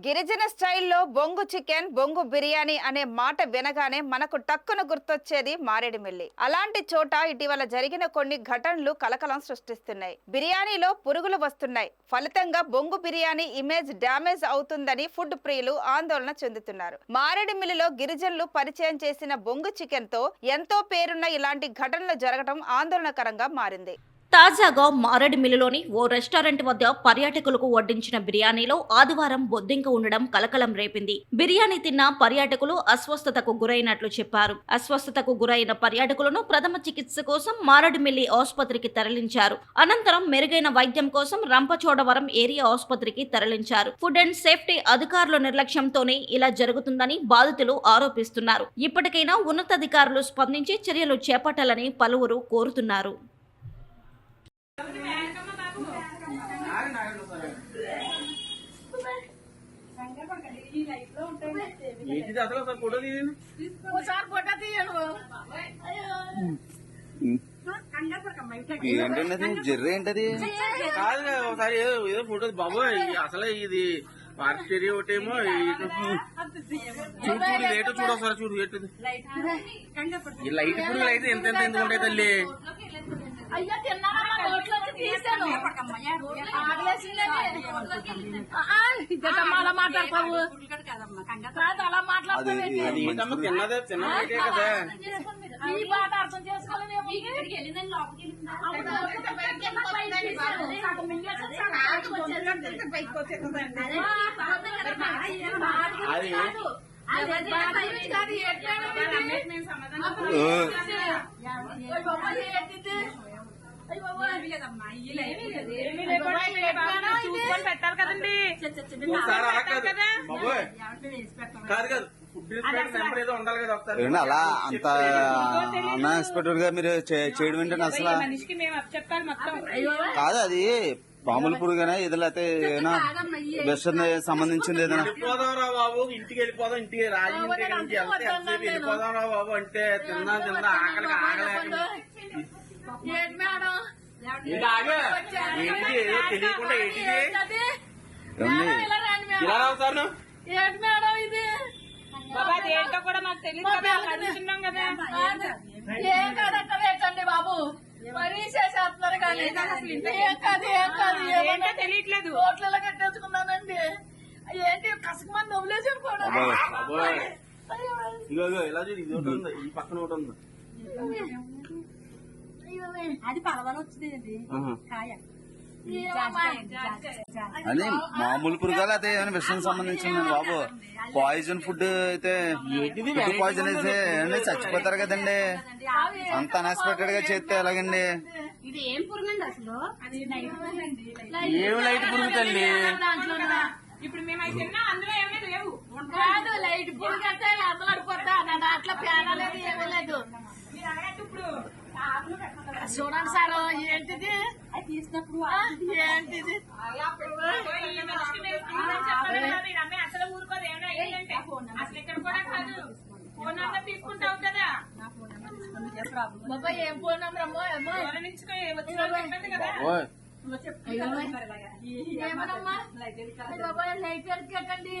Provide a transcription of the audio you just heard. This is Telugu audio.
గిరిజన స్టైల్లో బొంగు చికెన్, బొంగు బిర్యానీ అనే మాట వినగానే మనకు టక్కున గుర్తొచ్చేది మారేడుమిల్లి. అలాంటి చోట ఇటీవల జరిగిన కొన్ని ఘటనలు కలకలం సృష్టిస్తున్నాయి. బిర్యానీలో పురుగులు వస్తున్నాయి. ఫలితంగా బొంగు బిర్యానీ ఇమేజ్ డ్యామేజ్ అవుతుందని ఫుడ్ ప్రియులు ఆందోళన చెందుతున్నారు. మారేడుమిల్లిలో గిరిజనులు పరిచయం చేసిన బొంగు చికెన్ తో ఎంతో పేరున్న ఇలాంటి ఘటనలు జరగడం ఆందోళనకరంగా మారింది. తాజాగా మారేడుమిల్లిలోని ఓ రెస్టారెంట్ వద్ద పర్యాటకులకు వడ్డించిన బిర్యానీలో ఆదివారం బొద్దింక ఉండడం కలకలం రేపింది. బిర్యానీ తిన్న పర్యాటకులు అస్వస్థతకు గురైనట్లు చెప్పారు. అస్వస్థతకు గురైన పర్యాటకులను ప్రథమ చికిత్స కోసం మారేడుమిల్లి ఆసుపత్రికి తరలించారు. అనంతరం మెరుగైన వైద్యం కోసం రంపచోడవరం ఏరియా ఆసుపత్రికి తరలించారు. ఫుడ్ అండ్ సేఫ్టీ అధికారుల నిర్లక్ష్యంతోనే ఇలా జరుగుతుందని బాధితులు ఆరోపిస్తున్నారు. ఇప్పటికైనా ఉన్నతాధికారులు స్పందించి చర్యలు చేపట్టాలని పలువురు కోరుతున్నారు. ఏంటండి జర్ర ఏంటది కాదు ఒకసారి ఏదో ఫోటో బాబు అసలు ఇది పార్టీ ఒకటేమో చూడు లేటో చూడు ఒకసారి చూడు ఏంటది ఈ లైట్ ఇప్పుడు లైట్ ఎంత ఎంత ఎందుకు ఉంటాయి తల్లి తిన్నదే తిన్నదే కదా అది పెట్టారు కదండి. అలా అంత అన్ఎక్స్పెక్టెడ్ గా మీరు చేయడం ఏంటంటే అసలు కాదు అది పాముల పురుగైనా ఏదైతే ఏదైనా వెస్టర్న్ సంబంధించింది ఏదైనా వెళ్ళిపోదాంరా బాబు ఇంటికి వెళ్ళిపోదాం ఇంటికి రాజమండ్రి నుంచి వెళ్తే వెళ్ళిపోదాంరా బాబు అంటే తిన్నా తిన్నా ఆకలికి ఆగలేక ఏంటిది ఏదో తెలియకుండా ఏంటిది ఇలా రావుతారు ఏంటో కూడా మాకు తెలియదు కదా. ఏం కాదంటే బాబు మరీ చేసేస్తున్నారు కానీ ఏం కాదు ఏమన్నా తెలియట్లేదు. ఓట్లలో కట్టేసుకున్నానండి. ఏంటి కసక మంది వదిలేసి ఇలా చూడు ఈ పక్కన ఒకటి ఉంది అది పలవలు వచ్చింది కాయ అది మామూలు పురుగాలు అయితే ఏమైనా విషయం సంబంధించింది బాబు. పాయిజన్ ఫుడ్ అయితే ఫుడ్ పాయిజన్ అయితే చచ్చిపోతారు కదండి. అంత అన్ఎక్స్పెక్టెడ్ గా చేస్తే ఎలాగండి. ఇది ఏం పురుగండి అసలు ఏమి లైట్ పురుగు తల్లి ఇప్పుడు మేమైతే అందులో ఏమీ లేవు కాదు లైట్ పురుగు అంటే అసలు అడిపోతా నా దాంట్లో ప్యాన లేదు ఏమీ లేదు. చూడండి సార్ ఏంటిది తీసినప్పుడు ఏంటిది అసలు ఊరుకోదు ఏమైనా అసలు ఇక్కడ కూడా కాదు ఫోన్ నెంబర్ తీసుకుంటావు కదా. బాబా ఏం ఫోన్ నెంబర్ అమ్మో కదా ఏమనమ్మా బాబా లైట్ కట్టండి.